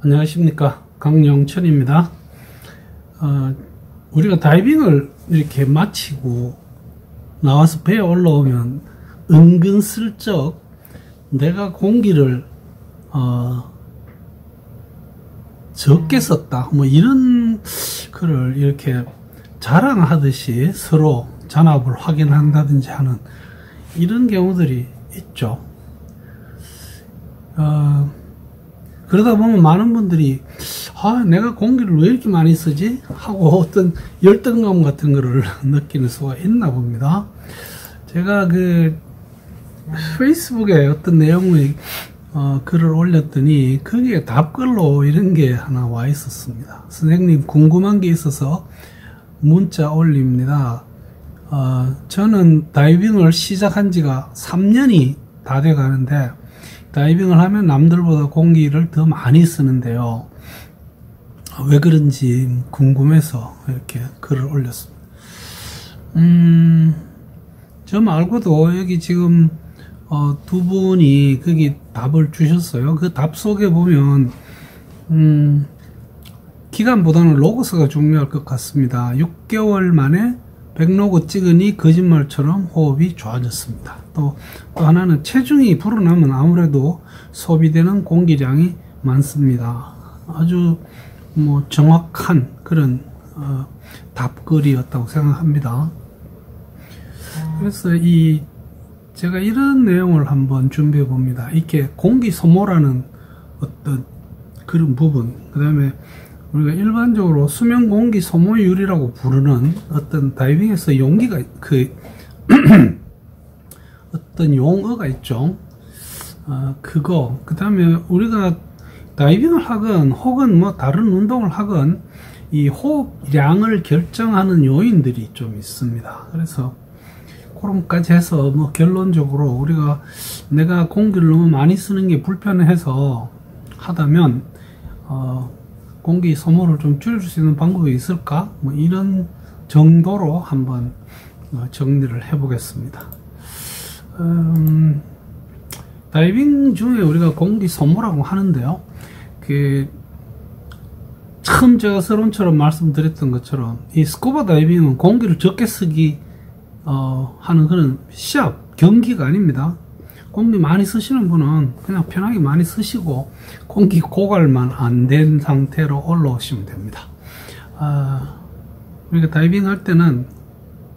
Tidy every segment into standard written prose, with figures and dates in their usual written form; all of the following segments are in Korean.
안녕하십니까, 강영천입니다. 우리가 다이빙을 이렇게 마치고 나와서 배에 올라오면 은근슬쩍 내가 공기를 적게 썼다, 뭐 이런 거를 이렇게 자랑하듯이 서로 잔압을 확인한다든지 하는 이런 경우들이 있죠. 그러다 보면 많은 분들이 내가 공기를 왜 이렇게 많이 쓰지? 하고 어떤 열등감 같은 거를 느끼는 수가 있나 봅니다. 제가 페이스북에 어떤 내용의 글을 올렸더니 거기에 답글로 이런 게 하나 와 있었습니다. 선생님, 궁금한 게 있어서 문자 올립니다. 저는 다이빙을 시작한 지가 3년이 다 돼 가는데 다이빙을 하면 남들보다 공기를 더 많이 쓰는데요. 왜 그런지 궁금해서 이렇게 글을 올렸습니다. 저 말고도 여기 지금 두 분이 거기 답을 주셨어요. 그 답 속에 보면 기간보다는 로그스가 중요할 것 같습니다. 6개월 만에 100로그 찍으니 거짓말처럼 호흡이 좋아졌습니다. 또 하나는 체중이 불어나면 아무래도 소비되는 공기량이 많습니다. 아주 정확한 그런 답글이었다고 생각합니다. 그래서 제가 이런 내용을 한번 준비해 봅니다. 이렇게 공기 소모라는 어떤 그런 부분, 그 다음에 우리가 일반적으로 수면 공기 소모율이라고 부르는 어떤 다이빙에서 용기가 어떤 용어가 있죠. 그거, 그 다음에 우리가 다이빙을 하건 혹은 다른 운동을 하건 이 호흡량을 결정하는 요인들이 좀 있습니다. 그래서 그런까지 해서 결론적으로 우리가 내가 공기를 너무 많이 쓰는 게 불편해서 하다면 공기 소모를 좀 줄일 수 있는 방법이 있을까? 이런 정도로 한번 정리를 해 보겠습니다. 다이빙 중에 우리가 공기 소모라고 하는데요. 처음 제가 서론처럼 말씀드렸던 것처럼 이 스쿠버 다이빙은 공기를 적게 쓰기 하는 그런 시합, 경기가 아닙니다. 공기 많이 쓰시는 분은 그냥 편하게 많이 쓰시고 공기 고갈만 안 된 상태로 올라오시면 됩니다. 우리가 다이빙 할 때는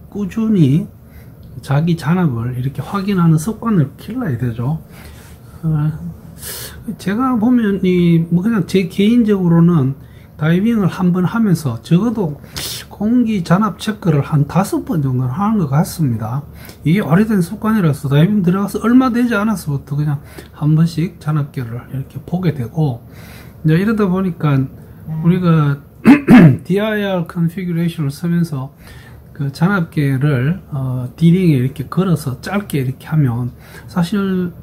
꾸준히 자기 잔압을 이렇게 확인하는 습관을 길러야 되죠. 제가 보면 그냥 제 개인적으로는 다이빙을 한번 하면서 적어도 공기 잔압 체크를 한 5번 정도는 하는 것 같습니다. 이게 오래된 습관이라서 다이빙 들어가서 얼마 되지 않아서부터 그냥 한 번씩 잔압계를 이렇게 보게 되고, 이제 이러다 보니까 우리가 DIR 컨피규레이션을 쓰면서 그 잔압계를 D링에 이렇게 걸어서 짧게 이렇게 하면 사실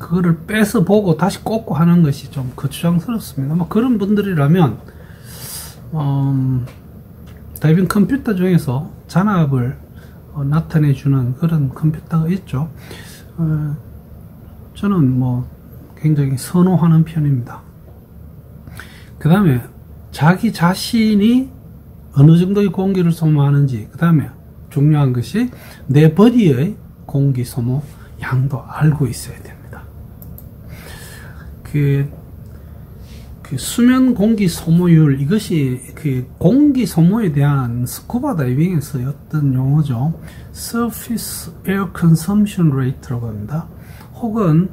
그거를 빼서 보고 다시 꽂고 하는 것이 좀 거추장스럽습니다. 그런 분들이라면 다이빙 컴퓨터 중에서 잔압을 나타내주는 그런 컴퓨터가 있죠. 저는 굉장히 선호하는 편입니다. 그 다음에 자기 자신이 어느 정도의 공기를 소모하는지, 그 다음에 중요한 것이 내 버디의 공기 소모 양도 알고 있어야 됩니다. 수면 공기 소모율, 이것이 공기 소모에 대한 스쿠버 다이빙에서 어떤 용어죠. Surface Air Consumption Rate라고 합니다. 혹은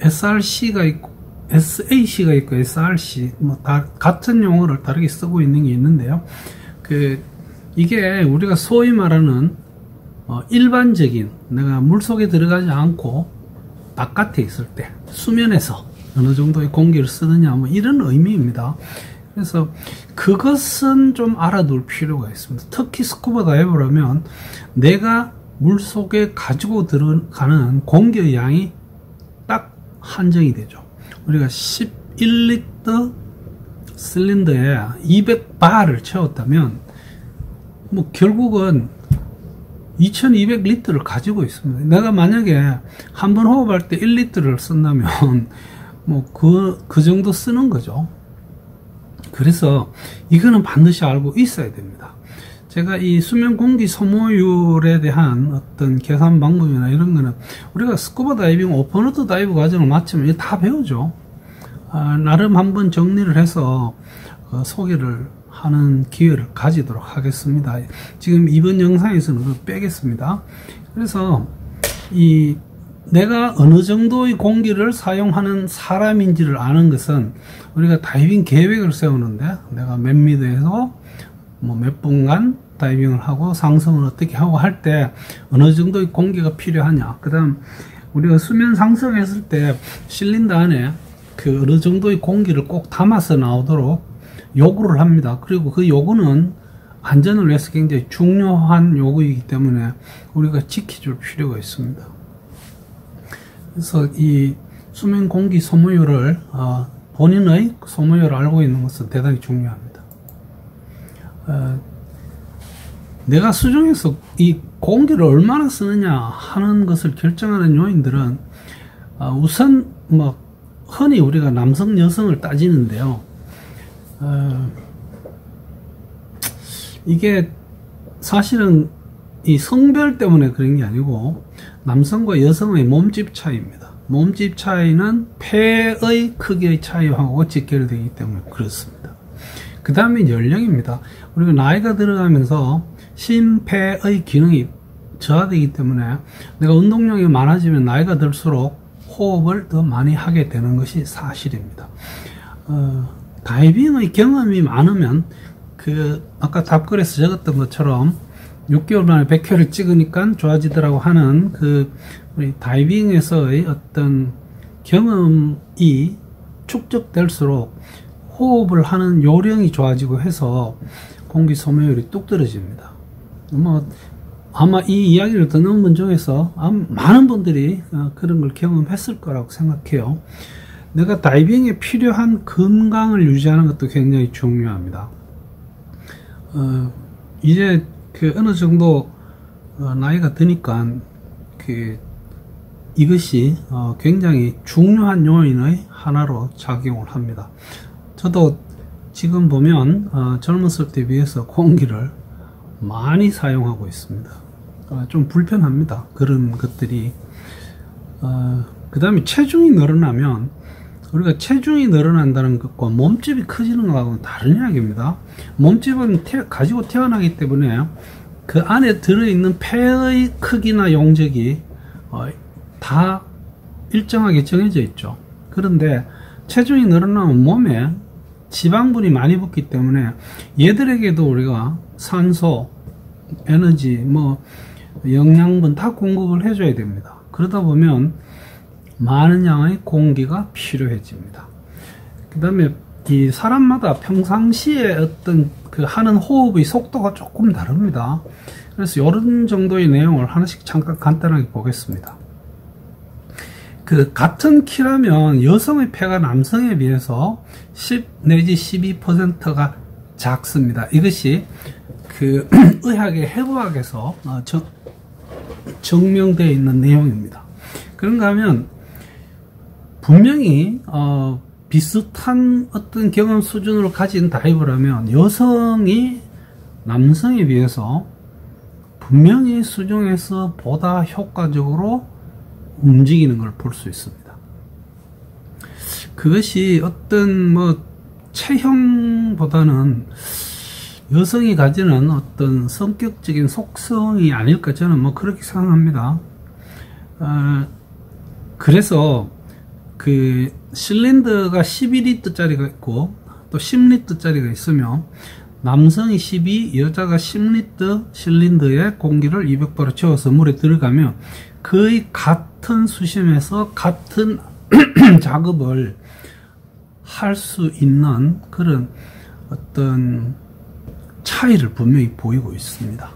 SRC가 있고 SAC가 있고 SRC 다 같은 용어를 다르게 쓰고 있는 게 있는데요. 이게 우리가 소위 말하는 일반적인, 내가 물속에 들어가지 않고 바깥에 있을 때 수면에서 어느 정도의 공기를 쓰느냐 이런 의미입니다. 그래서 그것은 좀 알아둘 필요가 있습니다. 특히 스쿠버 다이버라면 내가 물속에 가지고 들어가는 공기의 양이 딱 한정이 되죠. 우리가 11리터 실린더에 200바를 채웠다면 결국은 2200리터를 가지고 있습니다. 내가 만약에 한 번 호흡할 때 1리터를 쓴다면 뭐 그 정도 쓰는 거죠. 그래서 이거는 반드시 알고 있어야 됩니다. 제가 이 수면 공기 소모율에 대한 어떤 계산 방법이나 이런 거는 우리가 스쿠버 다이빙, 오픈워터 다이브 과정을 마치면 이거 다 배우죠. 나름 한번 정리를 해서 소개를 하는 기회를 가지도록 하겠습니다. 지금 이번 영상에서는 그걸 빼겠습니다. 그래서 내가 어느 정도의 공기를 사용하는 사람인지를 아는 것은 우리가 다이빙 계획을 세우는데 내가 몇 미터에서 뭐 몇 분간 다이빙을 하고 상승을 어떻게 하고 할 때 어느 정도의 공기가 필요하냐, 그 다음 우리가 수면 상승했을 때 실린더 안에 그 어느 정도의 공기를 꼭 담아서 나오도록 요구를 합니다. 그리고 그 요구는 안전을 위해서 굉장히 중요한 요구이기 때문에 우리가 지켜줄 필요가 있습니다. 그래서 이 수면 공기 소모율을 본인의 소모율을 알고 있는 것은 대단히 중요합니다. 내가 수중에서 이 공기를 얼마나 쓰느냐 하는 것을 결정하는 요인들은 우선 뭐 흔히 우리가 남성 여성을 따지는데요. 이게 사실은 이 성별 때문에 그런 게 아니고 남성과 여성의 몸집 차이입니다. 몸집 차이는 폐의 크기의 차이하고 직결되기 때문에 그렇습니다. 그 다음에 연령입니다. 우리가 나이가 들어가면서 심폐의 기능이 저하되기 때문에 내가 운동량이 많아지면 나이가 들수록 호흡을 더 많이 하게 되는 것이 사실입니다. 다이빙의 경험이 많으면 아까 답글에서 적었던 것처럼 6개월 만에 100회를 찍으니까 좋아지더라고 하는 우리 다이빙에서의 어떤 경험이 축적될수록 호흡을 하는 요령이 좋아지고 해서 공기 소모율이 뚝 떨어집니다. 아마 이 이야기를 듣는 분 중에서 많은 분들이 그런 걸 경험했을 거라고 생각해요. 내가 다이빙에 필요한 건강을 유지하는 것도 굉장히 중요합니다. 이제 어느 정도 나이가 드니까 이것이 굉장히 중요한 요인의 하나로 작용을 합니다. 저도 지금 보면 젊었을 때 비해서 공기를 많이 사용하고 있습니다. 좀 불편합니다. 그런 것들이. 그 다음에 체중이 늘어나면 우리가 체중이 늘어난다는 것과 몸집이 커지는 것하고는 다른 이야기입니다. 몸집은 가지고 태어나기 때문에 그 안에 들어있는 폐의 크기나 용적이 다 일정하게 정해져 있죠. 그런데 체중이 늘어나면 몸에 지방분이 많이 붙기 때문에 얘들에게도 우리가 산소, 에너지, 영양분 다 공급을 해줘야 됩니다. 그러다 보면 많은 양의 공기가 필요해집니다. 그 다음에 이 사람마다 평상시에 어떤 하는 호흡의 속도가 조금 다릅니다. 그래서 이런 정도의 내용을 하나씩 잠깐 간단하게 보겠습니다. 같은 키라면 여성의 폐가 남성에 비해서 10 내지 12%가 작습니다. 이것이 의학의 해부학에서 증명되어 있는 내용입니다. 그런가 하면 분명히 비슷한 어떤 경험 수준으로 가진 다이버라면 여성이 남성에 비해서 분명히 수중에서 보다 효과적으로 움직이는 걸 볼 수 있습니다. 그것이 어떤 체형보다는 여성이 가지는 어떤 성격적인 속성이 아닐까 저는 그렇게 생각합니다. 그래서 실린더가 12리터짜리가 있고 또 10리터짜리가 있으며 남성이 12, 여자가 10리터 실린더에 공기를 200바로 채워서 물에 들어가면 거의 같은 수심에서 같은 작업을 할 수 있는 그런 어떤 차이를 분명히 보이고 있습니다.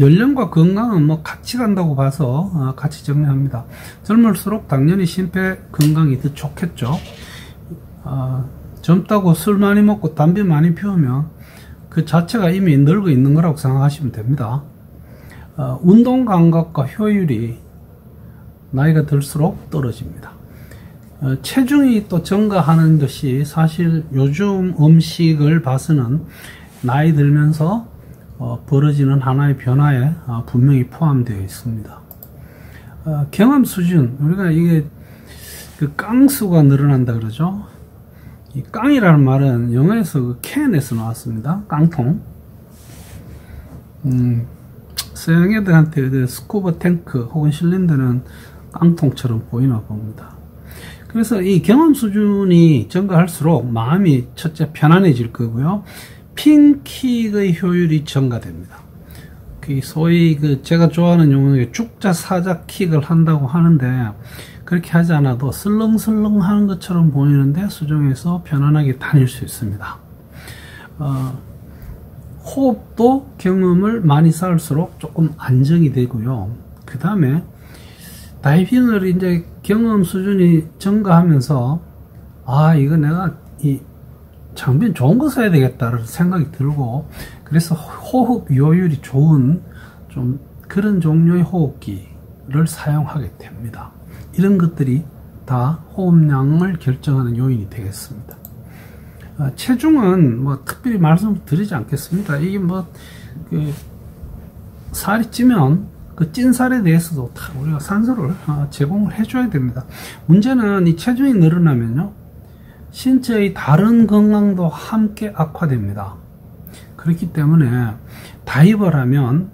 연령과 건강은 같이 간다고 봐서 같이 정리합니다. 젊을수록 당연히 심폐 건강이 더 좋겠죠. 젊다고 술 많이 먹고 담배 많이 피우면 그 자체가 이미 늙어 있는 거라고 생각하시면 됩니다. 운동 감각과 효율이 나이가 들수록 떨어집니다. 체중이 또 증가하는 것이 사실 요즘 음식을 봐서는 나이 들면서 벌어지는 하나의 변화에 분명히 포함되어 있습니다. 경험 수준, 우리가 이게 그 깡수가 늘어난다 그러죠. 이 깡이라는 말은 영어에서 그 캔에서 나왔습니다. 깡통. 서양 애들한테 그 스쿠버 탱크 혹은 실린더는 깡통처럼 보이나 봅니다. 그래서 이 경험 수준이 증가할수록 마음이 첫째 편안해질 거고요. 핑킥의 효율이 증가됩니다. 그 소위 그 제가 좋아하는 용어에 죽자 사자 킥을 한다고 하는데 그렇게 하지 않아도 슬렁슬렁 하는 것처럼 보이는데 수중에서 편안하게 다닐 수 있습니다. 호흡도 경험을 많이 쌓을수록 조금 안정이 되고요. 그 다음에 다이빙을 이제 경험 수준이 증가하면서 이거 내가 이 장비는 좋은 거 써야 되겠다는 생각이 들고, 그래서 호흡 요율이 좋은 좀 그런 종류의 호흡기를 사용하게 됩니다. 이런 것들이 다 호흡량을 결정하는 요인이 되겠습니다. 체중은 뭐 특별히 말씀드리지 않겠습니다. 이게 뭐 그 살이 찌면 그 찐 살에 대해서도 다 우리가 산소를 제공을 해줘야 됩니다. 문제는 이 체중이 늘어나면요, 신체의 다른 건강도 함께 악화됩니다. 그렇기 때문에 다이버를 하면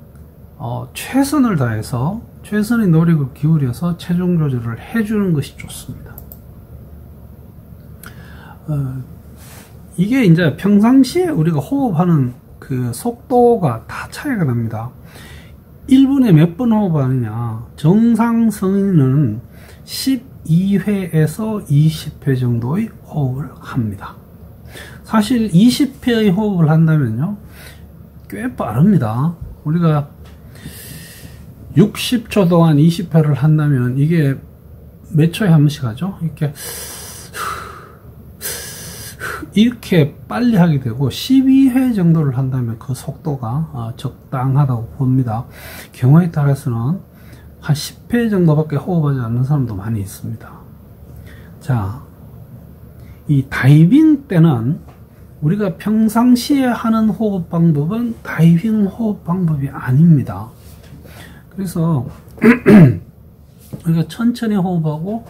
최선을 다해서 최선의 노력을 기울여서 체중 조절을 해주는 것이 좋습니다. 이게 이제 평상시에 우리가 호흡하는 그 속도가 다 차이가 납니다. 1분에 몇 번 호흡하느냐, 정상 성인은 12회에서 20회 정도의 호흡을 합니다. 사실 20회의 호흡을 한다면요, 꽤 빠릅니다. 우리가 60초 동안 20회를 한다면 이게 몇 초에 한 번씩 하죠? 이렇게 빨리 하게 되고, 12회 정도를 한다면 그 속도가 적당하다고 봅니다. 경우에 따라서는 한 10회 정도밖에 호흡하지 않는 사람도 많이 있습니다. 자, 이 다이빙 때는 우리가 평상시에 하는 호흡 방법은 다이빙 호흡 방법이 아닙니다. 그래서 우리가 천천히 호흡하고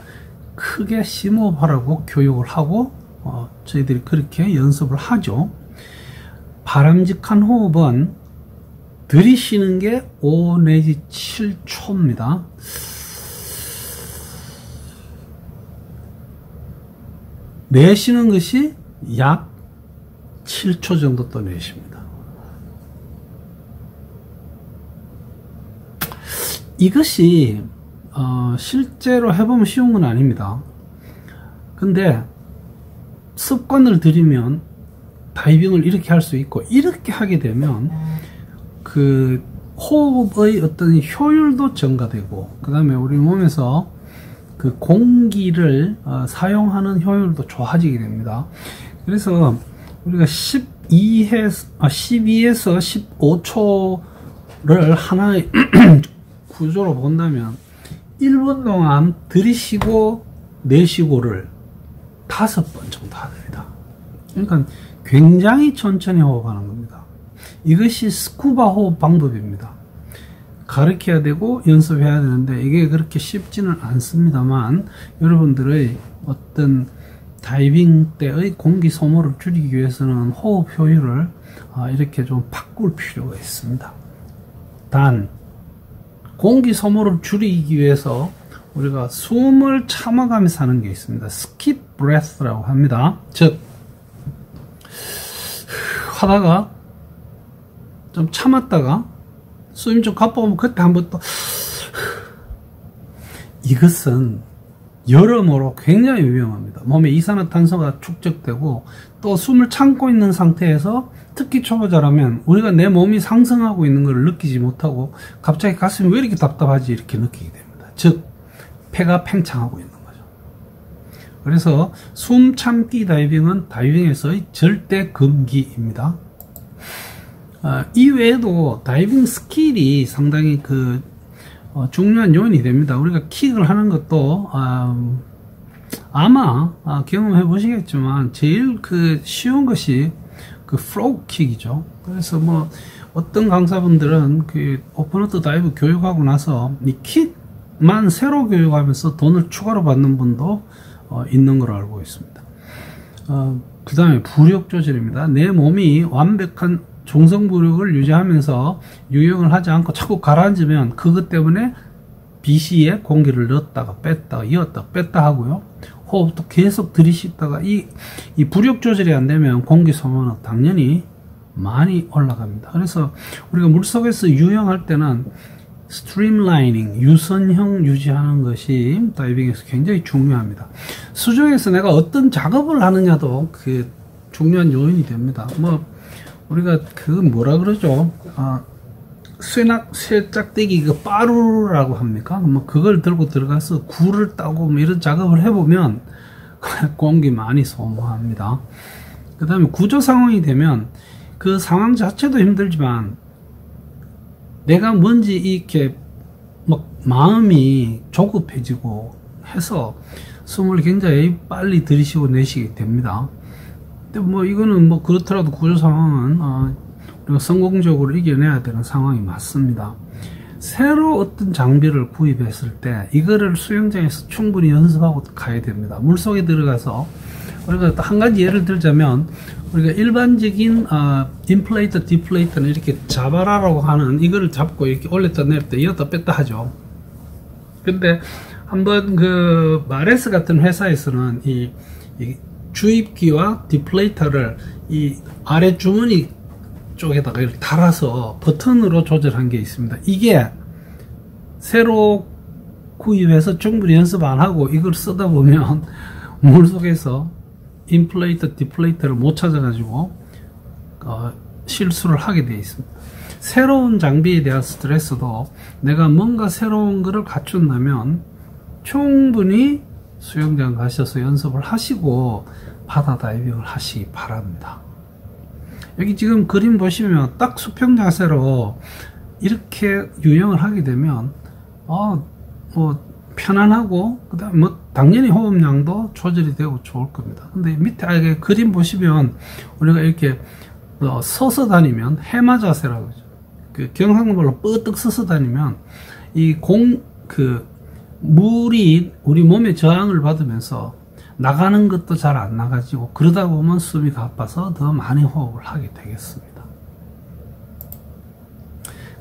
크게 심호흡하라고 교육을 하고 저희들이 그렇게 연습을 하죠. 바람직한 호흡은 들이쉬는 게 5 내지 7초입니다. 내쉬는 것이 약 7초 정도 또 내쉽니다. 이것이 실제로 해보면 쉬운 건 아닙니다. 근데 습관을 들이면 다이빙을 이렇게 할 수 있고, 이렇게 하게 되면 그 호흡의 어떤 효율도 증가되고, 그 다음에 우리 몸에서 그 공기를 사용하는 효율도 좋아지게 됩니다. 그래서 우리가 12에서 15초를 하나의 구조로 본다면 1분 동안 들이쉬고 내쉬고를 5번 정도 합니다. 그러니까 굉장히 천천히 호흡하는 겁니다. 이것이 스쿠버 호흡 방법입니다. 가르쳐야 되고 연습해야 되는데 이게 그렇게 쉽지는 않습니다만, 여러분들의 어떤 다이빙 때의 공기 소모를 줄이기 위해서는 호흡 효율을 이렇게 좀 바꿀 필요가 있습니다. 단, 공기 소모를 줄이기 위해서 우리가 숨을 참아가면서 하는 게 있습니다. skip breath라고 합니다. 즉, 하다가 좀 참았다가 숨이 좀 가빠오면 그때 한번 또, 이것은 여러모로 굉장히 위험합니다. 몸에 이산화탄소가 축적되고, 또 숨을 참고 있는 상태에서 특히 초보자라면 우리가 내 몸이 상승하고 있는 것을 느끼지 못하고 갑자기 가슴이 왜 이렇게 답답하지 이렇게 느끼게 됩니다. 즉, 폐가 팽창하고 있는 거죠. 그래서 숨 참기 다이빙은 다이빙에서의 절대 금기입니다. 이외에도 다이빙 스킬이 상당히 중요한 요인이 됩니다. 우리가 킥을 하는 것도 아마 경험해 보시겠지만 제일 쉬운 것이 플로우 킥이죠. 그래서 뭐 어떤 강사분들은 오픈워터 다이브 교육하고 나서 이 킥만 새로 교육하면서 돈을 추가로 받는 분도 있는 걸로 알고 있습니다. 그 다음에 부력 조절입니다. 내 몸이 완벽한 중성부력을 유지하면서 유형을 하지 않고 자꾸 가라앉으면 그것 때문에 BC에 공기를 넣었다가 뺐다가 이었다가 뺐다 하고요. 호흡도 계속 들이쉬다가 이 부력 조절이 안 되면 공기 소모는 당연히 많이 올라갑니다. 그래서 우리가 물속에서 유형할 때는 스트림라이닝, 유선형 유지하는 것이 다이빙에서 굉장히 중요합니다. 수중에서 내가 어떤 작업을 하느냐도 중요한 요인이 됩니다. 뭐 우리가 뭐라 그러죠? 쇠짝대기 빠루라고 합니까? 뭐 그걸 들고 들어가서 굴을 따고 뭐 이런 작업을 해보면 공기 많이 소모합니다. 그 다음에 구조 상황이 되면 그 상황 자체도 힘들지만 내가 뭔지 이렇게 막 마음이 조급해지고 해서 숨을 굉장히 빨리 들이쉬고 내쉬게 됩니다. 근데 뭐 이거는 뭐 그렇더라도 구조 상황은 우리가 성공적으로 이겨내야 되는 상황이 맞습니다. 새로 어떤 장비를 구입했을 때 이거를 수영장에서 충분히 연습하고 가야 됩니다. 물속에 들어가서 우리가 한 가지 예를 들자면 우리가 일반적인 인플레이터, 디플레이터는 이렇게 잡아라라고 하는 이거를 잡고 이렇게 올렸다 내렸다 이었다 뺐다 하죠. 근데 한번 마레스 같은 회사에서는 이 주입기와 디플레이터를 이 아래 주머니 쪽에다가 이렇게 달아서 버튼으로 조절한 게 있습니다. 이게 새로 구입해서 충분히 연습 안 하고 이걸 쓰다 보면 물속에서 인플레이터, 디플레이터를 못 찾아가지고 실수를 하게 되어 있습니다. 새로운 장비에 대한 스트레스도 내가 뭔가 새로운 거를 갖춘다면 충분히 수영장 가셔서 연습을 하시고 바다 다이빙을 하시기 바랍니다. 여기 지금 그림 보시면 딱 수평 자세로 이렇게 유형을 하게 되면 뭐 편안하고 그다음 뭐 당연히 호흡량도 조절이 되고 좋을 겁니다. 근데 밑에 그림 보시면 우리가 이렇게 서서 다니면 해마 자세라고 하죠. 경상도로 뻗떡 서서 다니면 물이 우리 몸에 저항을 받으면서 나가는 것도 잘 안 나가지고 그러다 보면 숨이 가빠서 더 많이 호흡을 하게 되겠습니다.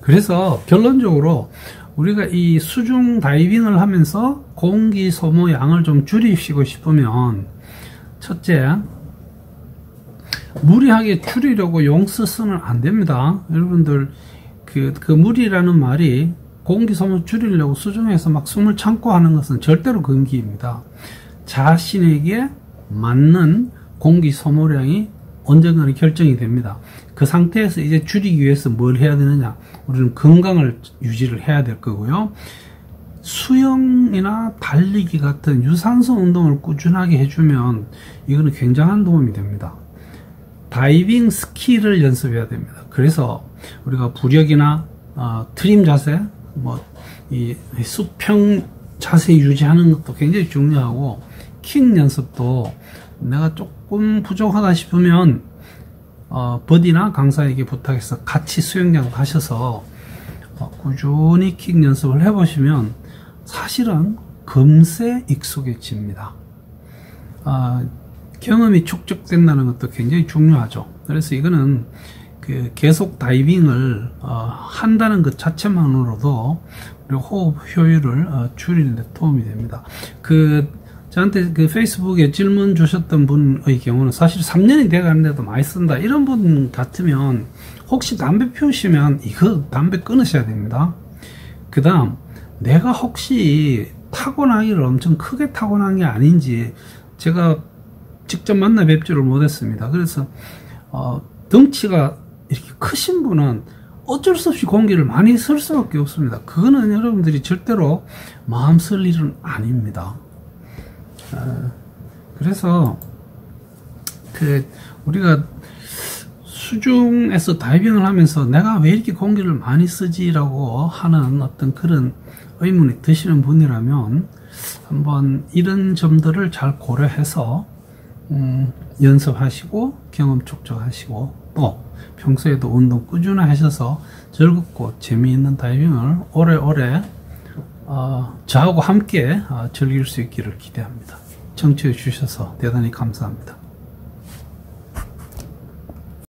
그래서 결론적으로 우리가 이 수중 다이빙을 하면서 공기 소모 양을 좀 줄이시고 싶으면 첫째, 무리하게 줄이려고 용 써서는 안 됩니다. 여러분들 그 무리라는 말이 공기 소모 줄이려고 수중에서 막 숨을 참고 하는 것은 절대로 금기입니다. 자신에게 맞는 공기 소모량이 언젠가는 결정이 됩니다. 그 상태에서 이제 줄이기 위해서 뭘 해야 되느냐? 우리는 건강을 유지를 해야 될 거고요. 수영이나 달리기 같은 유산소 운동을 꾸준하게 해주면 이거는 굉장한 도움이 됩니다. 다이빙 스킬을 연습해야 됩니다. 그래서 우리가 부력이나 트림 자세, 이 수평 자세 유지하는 것도 굉장히 중요하고 킥 연습도 내가 조금 부족하다 싶으면 버디나 강사에게 부탁해서 같이 수영장 가셔서 꾸준히 킥 연습을 해보시면 사실은 금세 익숙해집니다. 경험이 축적된다는 것도 굉장히 중요하죠. 그래서 이거는 계속 다이빙을 한다는 것 자체만으로도 우리 호흡 효율을 줄이는 데 도움이 됩니다. 저한테 페이스북에 질문 주셨던 분의 경우는 사실 3년이 돼가는데도 많이 쓴다 이런 분 같으면 혹시 담배 피우시면 이거 담배 끊으셔야 됩니다. 그 다음 내가 혹시 타고나기를 엄청 크게 타고난 게 아닌지 제가 직접 만나 뵙지를 못했습니다. 그래서 덩치가 이렇게 크신 분은 어쩔 수 없이 공기를 많이 쓸 수밖에 없습니다. 그거는 여러분들이 절대로 마음 쓸 일은 아닙니다. 그래서 우리가 수중에서 다이빙을 하면서 내가 왜 이렇게 공기를 많이 쓰지라고 하는 어떤 그런 의문이 드시는 분이라면 한번 이런 점들을 잘 고려해서 연습하시고 경험 축적하시고 또 평소에도 운동 꾸준히 하셔서 즐겁고 재미있는 다이빙을 오래오래 저하고 함께 즐길 수 있기를 기대합니다. 청취해 주셔서 대단히 감사합니다.